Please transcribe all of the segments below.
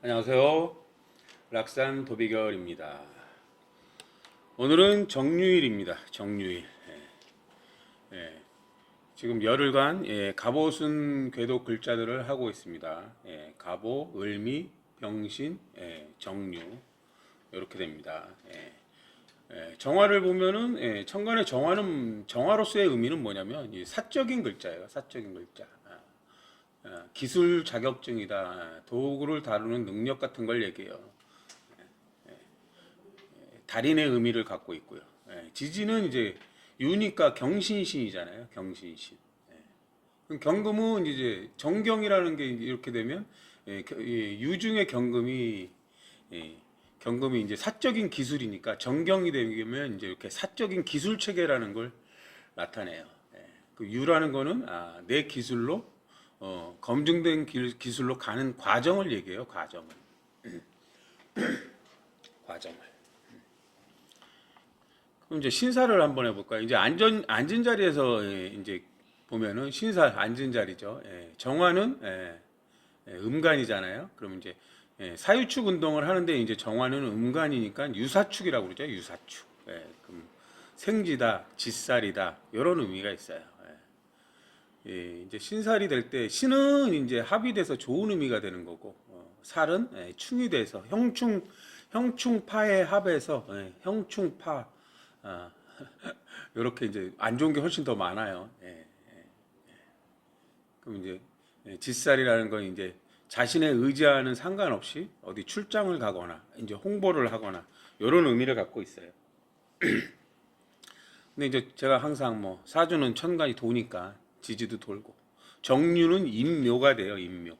안녕하세요. 락산 도비결입니다. 오늘은 정유일입니다. 정유일. 예, 지금 열흘간 갑옷은 궤도 글자들을 하고 있습니다. 갑오, 을미, 병신, 정유 이렇게 됩니다. 정화를 보면은 천간의 정화는 정화로서의 의미는 뭐냐면 이 사적인 글자예요. 사적인 글자. 기술 자격증이다. 도구를 다루는 능력 같은 걸 얘기해요. 달인의 의미를 갖고 있고요. 지지는 이제 유니까 경신신이잖아요. 경신신. 그럼 경금은 이제 정경이라는 게 이렇게 되면 유중의 경금이 경금이 이제 사적인 기술이니까 정경이 되면 이제 이렇게 사적인 기술 체계라는 걸 나타내요. 그 유라는 거는 내 기술로 검증된 기술로 가는 과정을 얘기해요. 과정을. 과정을. 그럼 이제 신사를 한번 해볼까요? 이제 앉은 자리에서 이제 보면은 신사 앉은 자리죠. 정화는 음간이잖아요. 그럼 이제 사유축 운동을 하는데 이제 정화는 음간이니까 유사축이라고 그러죠. 유사축. 그럼 생지다, 짓살이다 이런 의미가 있어요. 이제 신살이 될 때 신은 이제 합이 돼서 좋은 의미가 되는 거고 살은 충이 돼서 형충파의 합에서 형충파 이렇게 이제 안 좋은 게 훨씬 더 많아요. 그럼 이제 짓살이라는 건 이제 자신의 의지와는 상관없이 어디 출장을 가거나 이제 홍보를 하거나 이런 의미를 갖고 있어요. 근데 이제 제가 항상 뭐 사주는 천간이 도니까 지지도 돌고 정유는 임묘가 돼요. 임묘.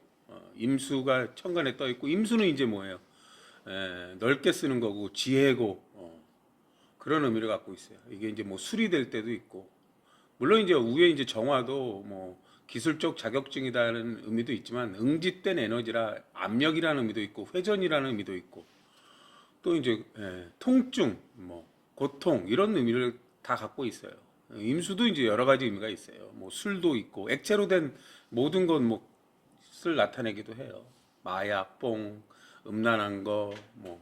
임수가 천간에 떠 있고 임수는 이제 뭐예요? 넓게 쓰는 거고 지혜고 그런 의미를 갖고 있어요. 이게 이제 뭐 술이 될 때도 있고 물론 이제 위에 이제 정화도 뭐 기술적 자격증이라는 의미도 있지만 응집된 에너지라 압력이라는 의미도 있고 회전이라는 의미도 있고 또 이제 통증 뭐 고통 이런 의미를 다 갖고 있어요. 임수도 이제 여러 가지 의미가 있어요. 뭐 술도 있고 액체로 된 모든 것 몫을 나타내기도 해요. 마약, 뽕, 음란한 거, 뭐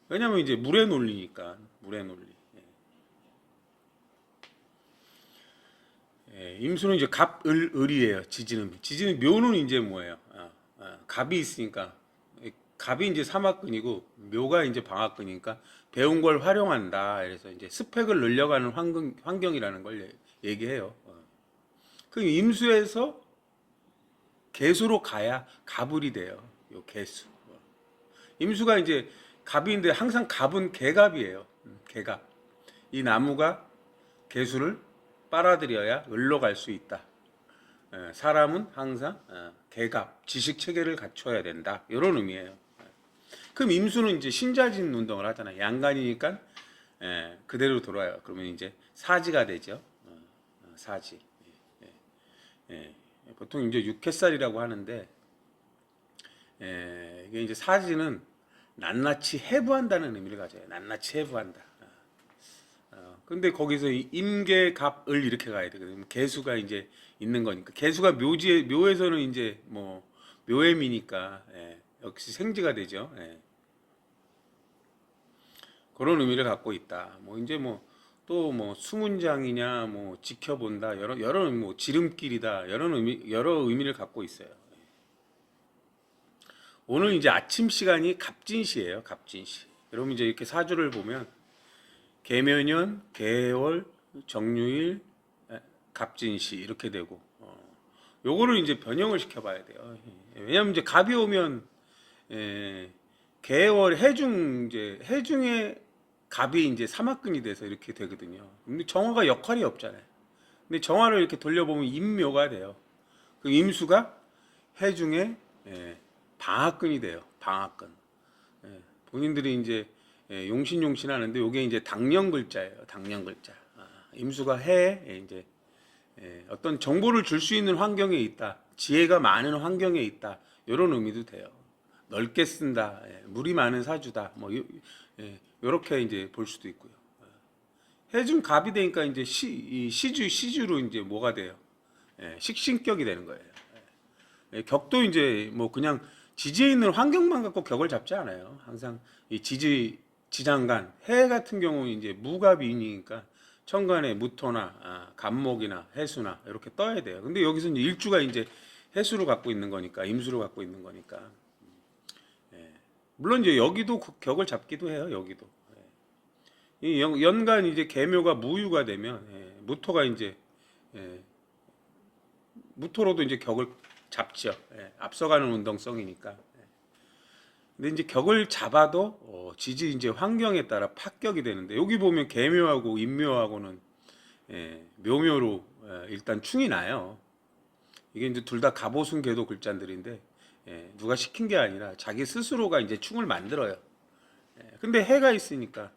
왜냐면 이제 물의 논리니까 물의 논리. 임수는 이제 갑, 을이에요. 지지는 묘는 이제 뭐예요? 갑이 있으니까 갑이 이제 삼합근이고 묘가 이제 방합근이니까 배운 걸 활용한다. 그래서 이제 스펙을 늘려가는 환경이라는 걸 얘기해요. 그 임수에서 개수로 가야 갑을이 돼요. 요 개수. 임수가 이제 갑인데 항상 갑은 개갑이에요. 개갑. 이 나무가 개수를 빨아들여야 을로 갈 수 있다. 사람은 항상 개갑, 지식 체계를 갖춰야 된다. 이런 의미예요. 그럼 임수는 이제 신자진 운동을 하잖아요. 양간이니까 그대로 돌아요. 그러면 이제 사지가 되죠. 사지. 보통 이제 육해살이라고 하는데 이게 이제 사지는 낱낱이 해부한다는 의미를 가져요. 낱낱이 해부한다. 근데 거기서 임계갑을 이렇게 가야 되거든요. 개수가 이제 있는 거니까 개수가 묘에서는 이제 뭐 묘엠이니까 역시 생지가 되죠. 그런 의미를 갖고 있다. 뭐 이제 뭐 또 뭐 수문장이냐 뭐 지켜본다 여러 뭐 지름길이다 여러 의미를 갖고 있어요. 오늘 이제 아침 시간이 갑진시예요. 갑진시. 여러분 이제 이렇게 사주를 보면 개묘년, 개월, 정유일, 갑진시 이렇게 되고 요거를 이제 변형을 시켜봐야 돼요. 왜냐하면 이제 갑이 오면 개월 해중에 갑이 이제 삼합근이 돼서 이렇게 되거든요. 근데 정화가 역할이 없잖아요. 근데 정화를 이렇게 돌려보면 임묘가 돼요. 그 임수가 해중에 방합근이 돼요. 방합근. 본인들이 이제 용신용신 하는데 이게 이제 당년 글자예요. 당년 글자. 임수가 해에 이제 어떤 정보를 줄 수 있는 환경에 있다. 지혜가 많은 환경에 있다. 이런 의미도 돼요. 넓게 쓴다. 물이 많은 사주다. 뭐 이렇게 이제 볼 수도 있고요. 해중 갑이 되니까 이제 시주로 이제 뭐가 돼요? 식신격이 되는 거예요. 격도 이제 뭐 그냥 지지에 있는 환경만 갖고 격을 잡지 않아요. 항상 이 지장간 해 같은 경우는 이제 무갑이니까 천간에 무토나 간목이나 해수나 이렇게 떠야 돼요. 근데 여기서 이제 일주가 이제 해수를 갖고 있는 거니까 임수를 갖고 있는 거니까 물론 이제 여기도 격을 잡기도 해요. 여기도 이 연간 이제 계묘가 무유가 되면 무토가 이제 무토로도 이제 격을 잡죠. 앞서가는 운동성이니까. 근데 이제 격을 잡아도 지지 이제 환경에 따라 파격이 되는데 여기 보면 계묘하고 임묘하고는 묘묘로 일단 충이 나요. 이게 이제 둘 다 갑오순 궤도 글자들인데 누가 시킨 게 아니라 자기 스스로가 이제 충을 만들어요. 근데 해가 있으니까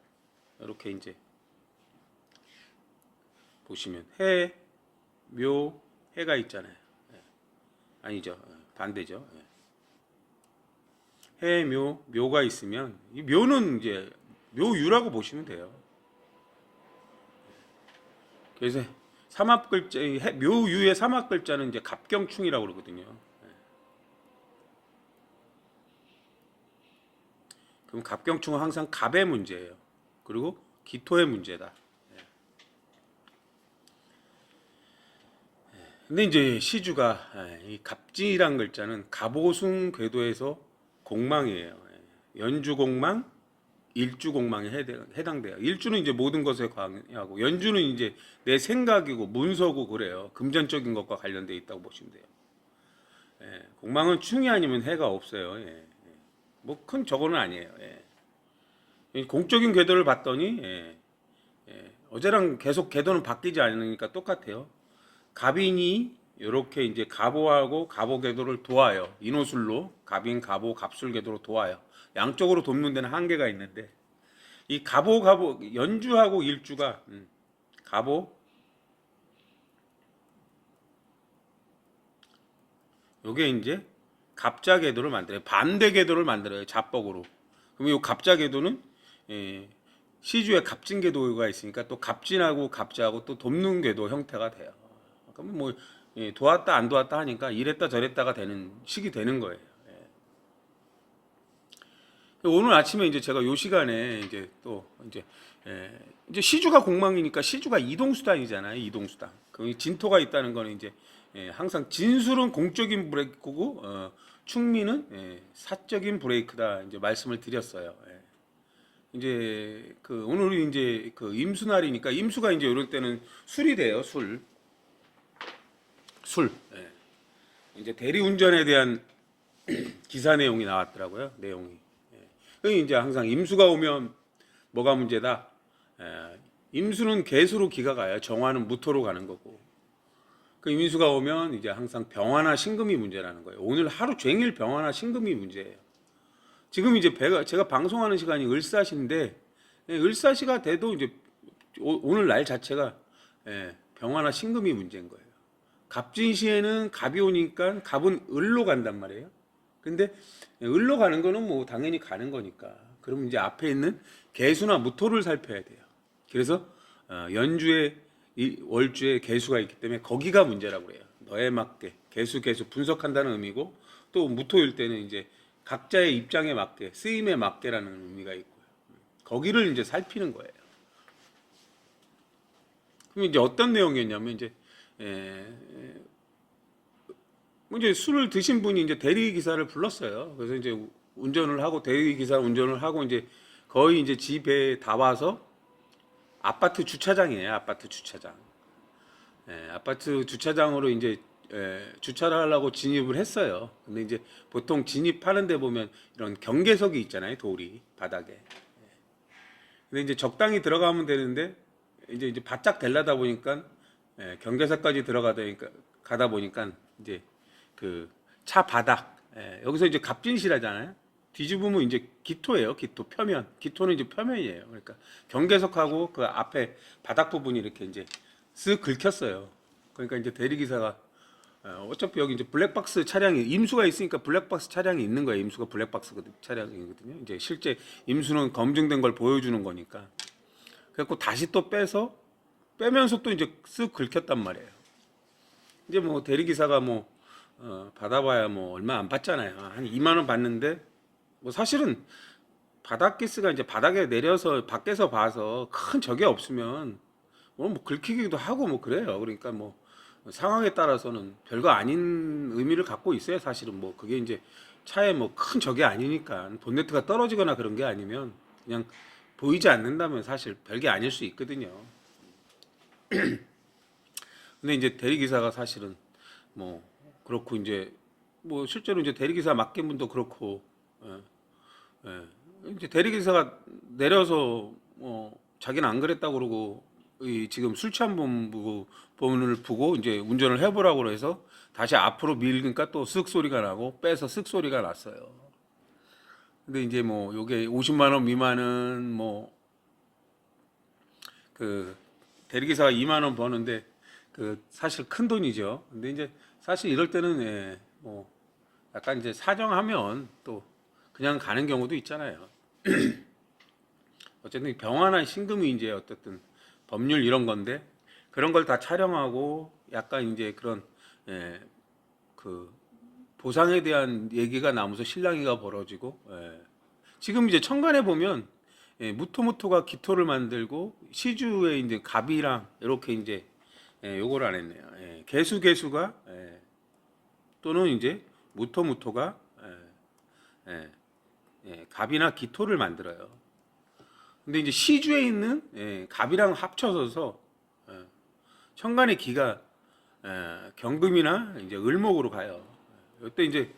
이렇게 이제 보시면 해, 묘, 해가 있잖아요. 아니죠. 반대죠. 해, 묘, 묘가 있으면 이 묘는 이제 묘유라고 보시면 돼요. 그래서 삼합글자, 묘유의 삼합글자는 이제 갑경충이라고 그러거든요. 그럼 갑경충은 항상 갑의 문제예요. 그리고 기토의 문제다. 근데 이제 시주가 이 갑진이란 글자는 갑오순 궤도에서 공망이에요. 연주공망, 일주공망에 해당돼요. 일주는 이제 모든 것에 관여하고 연주는 이제 내 생각이고 문서고 그래요. 금전적인 것과 관련돼 있다고 보시면 돼요. 공망은 충이 아니면 해가 없어요. 뭐 큰 저거는 아니에요. 공적인 궤도를 봤더니 어제랑 계속 궤도는 바뀌지 않으니까 똑같아요. 갑인이 이렇게 이제 갑오하고 갑오 궤도를 도와요. 인호술로 갑인, 갑오, 갑술 궤도로 도와요. 양쪽으로 돕는 데는 한계가 있는데 이 갑오 연주하고 일주가 갑오 요게 이제 갑자 궤도를 만들어요. 반대 궤도를 만들어요. 자뻑으로. 그럼 이 갑자 궤도는 시주에 갑진 궤도가 있으니까 또 갑진하고 갑자하고 또 돕는 궤도 형태가 돼요. 그러면 뭐 도왔다 안 도왔다 하니까 이랬다 저랬다가 되는 식이 되는 거예요. 오늘 아침에 이제 제가 요 시간에 이제 또 이제 시주가 공망이니까 시주가 이동수단이잖아요. 이동수단. 그 진토가 있다는 거는 이제 항상 진술은 공적인 브레이크고 충미는 사적인 브레이크다 이제 말씀을 드렸어요. 이제 그 오늘이 이제 그 임수날이니까 임수가 이제 이럴 때는 술이 돼요. 술. 이제 대리운전에 대한 기사 내용이 나왔더라고요. 내용이. 이제 항상 임수가 오면 뭐가 문제다. 임수는 개수로 기가 가요. 정화는 무토로 가는 거고. 그 임수가 오면 이제 항상 병화나 신금이 문제라는 거예요. 오늘 하루 종일 병화나 신금이 문제예요. 지금 이제 제가 방송하는 시간이 을사시인데 을사시가 돼도 이제 오늘 날 자체가 병화나 신금이 문제인 거예요. 갑진시에는 갑이 오니까 갑은 을로 간단 말이에요. 근데 을로 가는 거는 뭐 당연히 가는 거니까. 그러면 이제 앞에 있는 개수나 무토를 살펴야 돼요. 그래서 연주에 월주에 개수가 있기 때문에 거기가 문제라고 그래요. 너에 맞게 개수 분석한다는 의미고 또 무토일 때는 이제 각자의 입장에 맞게 쓰임에 맞게라는 의미가 있고요. 거기를 이제 살피는 거예요. 그럼 이제 어떤 내용이었냐면 이제 이제 술을 드신 분이 이제 대리 기사를 불렀어요. 그래서 이제 운전을 하고 대리 기사 운전을 하고 이제 거의 이제 집에 다 와서 아파트 주차장이에요. 아파트 주차장. 아파트 주차장으로 이제 주차를 하려고 진입을 했어요. 근데 이제 보통 진입하는 데 보면 이런 경계석이 있잖아요. 돌이 바닥에. 근데 이제 적당히 들어가면 되는데 이제 바짝 되려다 보니까 경계석까지 가다 보니까 이제 그 차 바닥 여기서 이제 갑진실하잖아요. 뒤집으면 이제 기토예요. 기토 표면. 기토는 이제 표면이에요. 그러니까 경계석하고 그 앞에 바닥 부분이 이렇게 이제 쓱 긁혔어요. 그러니까 이제 대리기사가 어차피 여기 이제 블랙박스 차량이 임수가 있으니까 블랙박스 차량이 있는 거예요. 임수가 블랙박스 차량이거든요. 이제 실제 임수는 검증된 걸 보여주는 거니까. 그래갖고 다시 또 빼면서 또 이제 쓱 긁혔단 말이에요. 이제 뭐 대리기사가 뭐 받아봐야 뭐 얼마 안 받잖아요. 한 2만 원 받는데 뭐 사실은 바닥기스가 이제 바닥에 내려서 밖에서 봐서 큰 적이 없으면 뭐 긁히기도 하고 뭐 그래요. 그러니까 뭐 상황에 따라서는 별거 아닌 의미를 갖고 있어요. 사실은 뭐 그게 이제 차에 뭐 큰 적이 아니니까 본네트가 떨어지거나 그런 게 아니면 그냥 보이지 않는다면 사실 별게 아닐 수 있거든요. 근데 이제 대리기사가 사실은 뭐 그렇고 이제 뭐 실제로 이제 대리기사 맡긴분도 그렇고 예, 예. 이제 대리기사가 내려서 자기는 안 그랬다고 그러고 이 지금 술 취한 본을 보고 이제 운전을 해보라고 해서 다시 앞으로 밀니까 또 쓱 소리가 나고 빼서 쓱 소리가 났어요. 근데 이제 뭐 요게 50만 원 미만은 뭐 그 대리기사가 2만 원 버는데 그 사실 큰 돈이죠. 근데 이제 사실 이럴 때는 뭐 약간 이제 사정하면 또 그냥 가는 경우도 있잖아요. 어쨌든 병화나 신금이 이제 어쨌든 법률 이런 건데 그런 걸 다 촬영하고 약간 이제 그런 그 보상에 대한 얘기가 나오면서 실랑이가 벌어지고 지금 이제 천간에 보면 무토무토가 기토를 만들고 시주에 이제 갑이랑 이렇게 이제 요걸 안 했네요. 개수가 또는 이제 무토무토가 갑이나 기토를 만들어요. 근데 이제 시주에 있는 갑이랑 합쳐져서 천간의 기가 경금이나 이제 을목으로 가요. 이때 이제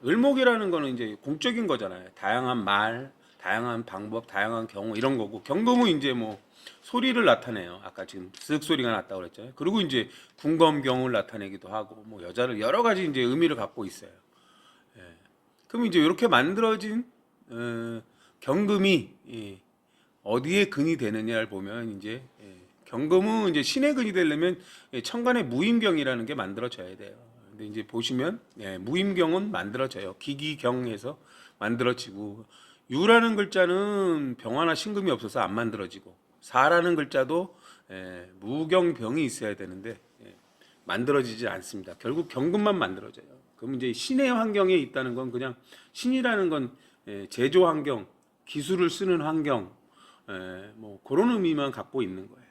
을목이라는 거는 이제 공적인 거잖아요. 다양한 말, 다양한 방법, 다양한 경우 이런 거고 경금은 이제 뭐 소리를 나타내요. 아까 지금 쓱 소리가 났다고 그랬잖아요. 그리고 이제 궁검경을 나타내기도 하고 뭐 여자를 여러 가지 이제 의미를 갖고 있어요. 그럼 이제 이렇게 만들어진 경금이 어디에 근이 되느냐를 보면 이제 경금은 이제 신의 근이 되려면 천간에 무임경이라는 게 만들어져야 돼요. 근데 이제 보시면 무임경은 만들어져요. 기기경에서 만들어지고 유라는 글자는 병화나 신금이 없어서 안 만들어지고 사라는 글자도 무경병이 있어야 되는데 만들어지지 않습니다. 결국 경금만 만들어져요. 그럼 이제 신의 환경에 있다는 건 그냥 신이라는 건 제조 환경, 기술을 쓰는 환경, 뭐 그런 의미만 갖고 있는 거예요.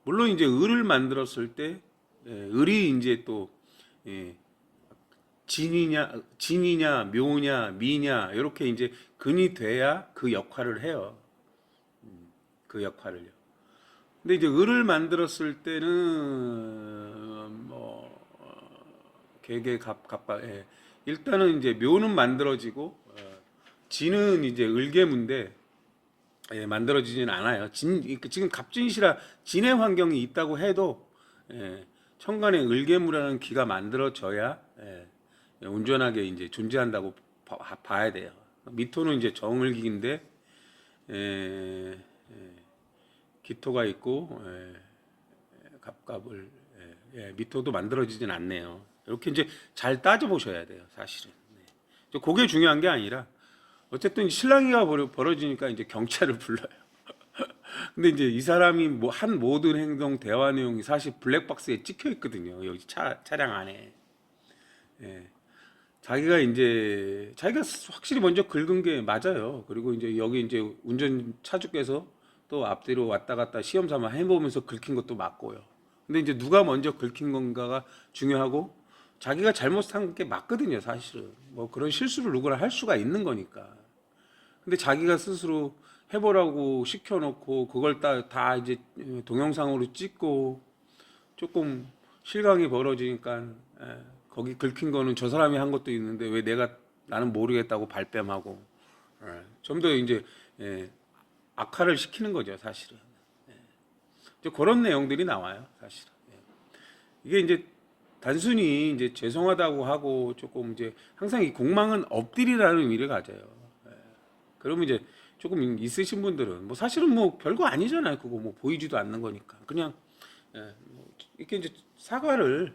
물론 이제 을을 만들었을 때 을이 이제 또 진이냐 묘냐 미냐 이렇게 이제 근이 돼야 그 역할을 해요. 그 역할을요. 근데 이제 을을 만들었을 때는 뭐 개개 갑갑 일단은 이제 묘는 만들어지고 진은 이제 을개문데 만들어지진 않아요. 지금 갑진시라 진의 환경이 있다고 해도 천간에 을개무라는 기가 만들어져야 온전하게 이제 존재한다고 봐야 돼요. 미토는 이제 정을기인데 기토가 있고 갑갑을 미토도 만들어지진 않네요. 이렇게 이제 잘 따져 보셔야 돼요, 사실은. 그게 중요한 게 아니라 어쨌든 신랑이가 벌어지니까 이제 경찰을 불러요. 근데 이제 이 사람이 뭐 한 모든 행동 대화 내용이 사실 블랙박스에 찍혀 있거든요. 여기 차량 안에. 자기가 확실히 먼저 긁은 게 맞아요. 그리고 이제 여기 이제 운전 차주께서 또 앞뒤로 왔다 갔다 시험 삼아 해보면서 긁힌 것도 맞고요. 근데 이제 누가 먼저 긁힌 건가가 중요하고 자기가 잘못한 게 맞거든요, 사실은. 뭐 그런 실수를 누구나 할 수가 있는 거니까. 근데 자기가 스스로 해보라고 시켜놓고 그걸 다 이제 동영상으로 찍고 조금 실강이 벌어지니까 거기 긁힌 거는 저 사람이 한 것도 있는데 왜 나는 모르겠다고 발뺌하고 좀 더 이제 악화를 시키는 거죠, 사실은. 이제 그런 내용들이 나와요, 사실은. 이게 이제 단순히 이제 죄송하다고 하고 조금 이제 항상 이 공망은 엎드리라는 의미를 가져요. 그러면 이제 조금 있으신 분들은 뭐 사실은 뭐 별거 아니잖아요. 그거 뭐 보이지도 않는 거니까 그냥 뭐 이렇게 이제 사과를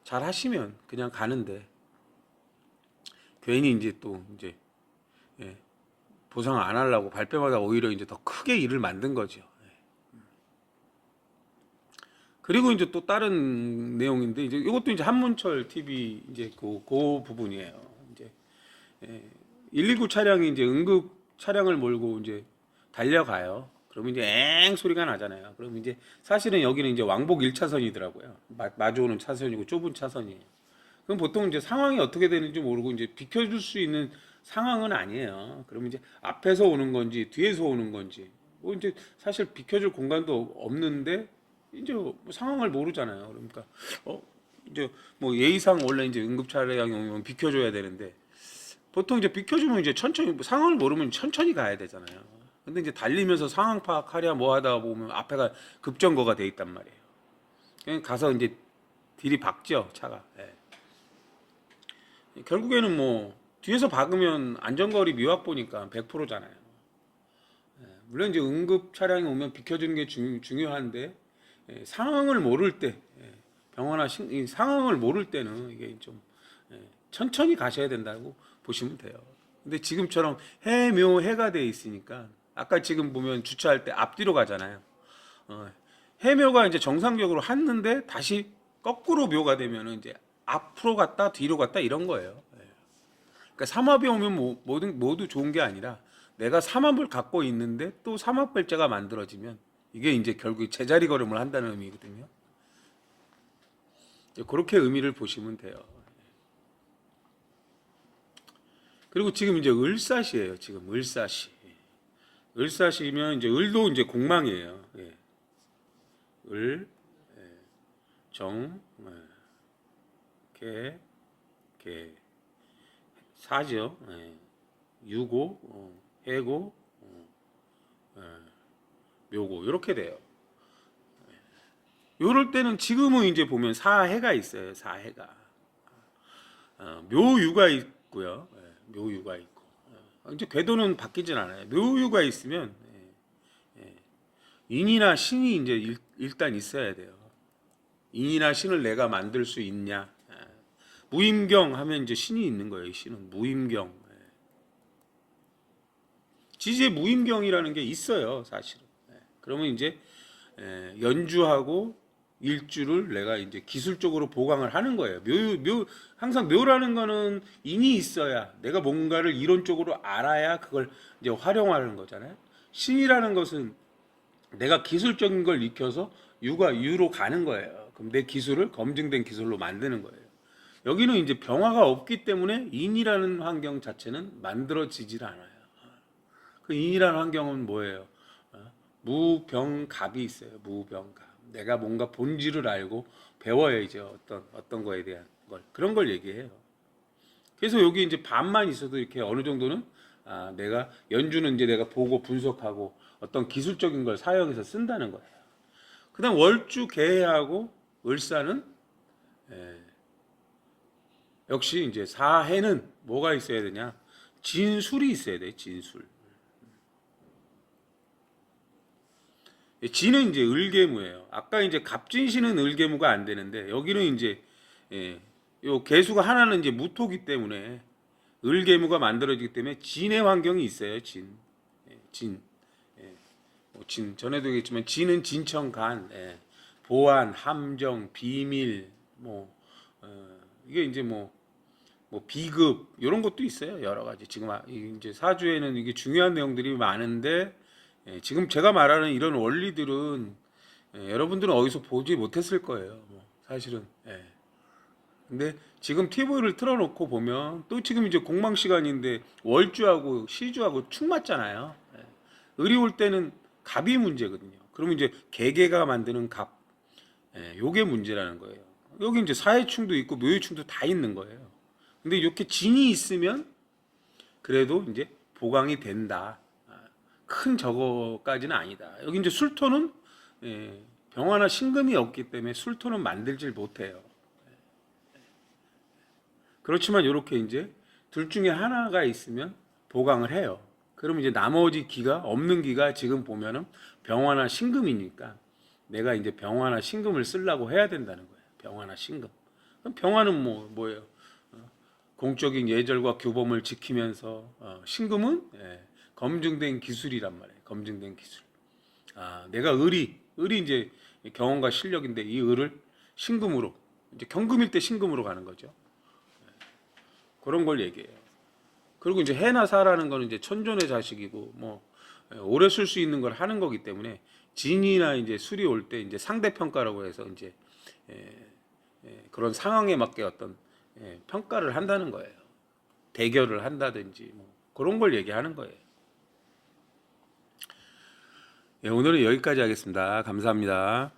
잘 하시면 그냥 가는데 괜히 이제 또 이제 보상 안 하려고 발뺌하다 오히려 이제 더 크게 일을 만든 거죠. 그리고 이제 또 다른 내용인데 이제 이것도 이제 한문철 TV 이제 그 부분이에요. 이제 119 차량이 이제 응급 차량을 몰고 이제 달려가요. 그러면 이제 엥 소리가 나잖아요. 그럼 이제 사실은 여기는 이제 왕복 1차선이더라고요. 마주오는 차선이고 좁은 차선이에요. 그럼 보통 이제 상황이 어떻게 되는지 모르고 이제 비켜줄 수 있는 상황은 아니에요. 그러면 이제 앞에서 오는 건지 뒤에서 오는 건지 뭐 이제 사실 비켜줄 공간도 없는데 이제 뭐 상황을 모르잖아요. 그러니까 이제 뭐 예의상 원래 이제 응급 차량이 오면 비켜줘야 되는데 보통 이제 비켜주면 이제 천천히 상황을 모르면 천천히 가야 되잖아요. 근데 이제 달리면서 상황 파악하랴 뭐 하다 보면 앞에가 급정거가 돼 있단 말이에요. 그냥 가서 이제 딜이 박죠 차가. 예. 결국에는 뭐 뒤에서 박으면 안전거리 미확 보니까 100%잖아요. 물론 이제 응급 차량이 오면 비켜주는 게 중요한데 상황을 모를 때 병원이나 이 상황을 모를 때는 이게 좀 천천히 가셔야 된다고 보시면 돼요. 근데 지금처럼 해묘해가 돼 있으니까 아까 지금 보면 주차할 때 앞뒤로 가잖아요. 해묘가 이제 정상적으로 했는데 다시 거꾸로 묘가 되면은 이제 앞으로 갔다 뒤로 갔다 이런 거예요. 그러니까 삼합이 오면 모두 좋은 게 아니라 내가 삼합을 갖고 있는데 또 삼합발자가 만들어지면 이게 이제 결국 제자리 걸음을 한다는 의미거든요. 그렇게 의미를 보시면 돼요. 그리고 지금 이제 을사시예요. 지금 을사시. 을사시면 이제 을도 이제 공망이에요. 예. 을, 정, 개, 사죠. 유고, 해고, 묘고 이렇게 돼요. 요럴 때는 지금은 이제 보면 사해가 있어요. 사해가 묘유가 있고요. 묘유가 있고 이제 궤도는 바뀌진 않아요. 묘유가 있으면 인이나 신이 이제 일단 있어야 돼요. 인이나 신을 내가 만들 수 있냐? 무임경 하면 이제 신이 있는 거예요. 신은 무임경. 지지에 무임경이라는 게 있어요, 사실은. 그러면 이제 연주하고 일주를 내가 이제 기술적으로 보강을 하는 거예요. 항상 묘라는 거는 인이 있어야 내가 뭔가를 이론적으로 알아야 그걸 이제 활용하는 거잖아요. 신이라는 것은 내가 기술적인 걸 익혀서 유로 가는 거예요. 그럼 내 기술을 검증된 기술로 만드는 거예요. 여기는 이제 병화가 없기 때문에 인이라는 환경 자체는 만들어지질 않아요. 그 인이라는 환경은 뭐예요? 무병갑이 있어요. 무병갑. 내가 뭔가 본질을 알고 배워야죠. 어떤 거에 대한 걸. 그런 걸 얘기해요. 그래서 여기 이제 반만 있어도 이렇게 어느 정도는 내가 연주는 이제 내가 보고 분석하고 어떤 기술적인 걸 사용해서 쓴다는 거예요. 그다음 월주 개해하고 을사는 역시 이제 사해는 뭐가 있어야 되냐? 진술이 있어야 돼. 진술. 진은 이제 을개무예요. 아까 이제 갑진신은 을개무가 안 되는데 여기는 이제 요 개수가 하나는 이제 무토기 때문에 을개무가 만들어지기 때문에 진의 환경이 있어요. 진. 진 전에도 얘기했지만 진은 진천간, 보안, 함정, 비밀, 이게 이제 뭐 비급 이런 것도 있어요. 여러 가지 지금 이제 사주에는 이게 중요한 내용들이 많은데 지금 제가 말하는 이런 원리들은 여러분들은 어디서 보지 못했을 거예요. 사실은. 근데 지금 TV를 틀어놓고 보면 또 지금 이제 공망 시간인데 월주하고 시주하고 축 맞잖아요. 을이 올 때는 갑이 문제거든요. 그러면 이제 개개가 만드는 갑, 요게 문제라는 거예요. 여기 이제 사해충도 있고 묘해충도 다 있는 거예요. 근데 이렇게 진이 있으면 그래도 이제 보강이 된다. 큰 저거까지는 아니다. 여기 이제 술토는 병화나 신금이 없기 때문에 술토는 만들질 못해요. 그렇지만 이렇게 이제 둘 중에 하나가 있으면 보강을 해요. 그러면 이제 나머지 기가 없는 기가 지금 보면은 병화나 신금이니까 내가 이제 병화나 신금을 쓰려고 해야 된다는 거예요. 병화나 신금. 그럼 병화는 뭐예요? 공적인 예절과 규범을 지키면서 신금은 검증된 기술이란 말이에요. 검증된 기술. 내가 을이 이제 경험과 실력인데 이 을을 신금으로 이제 경금일 때 신금으로 가는 거죠. 그런 걸 얘기해요. 그리고 이제 해나 사라는 거는 이제 천존의 자식이고 뭐 오래 쓸 수 있는 걸 하는 거기 때문에 진이나 이제 술이 올 때 이제 상대 평가라고 해서 이제 그런 상황에 맞게 어떤 평가를 한다는 거예요. 대결을 한다든지 뭐 그런 걸 얘기하는 거예요. 오늘은 여기까지 하겠습니다. 감사합니다.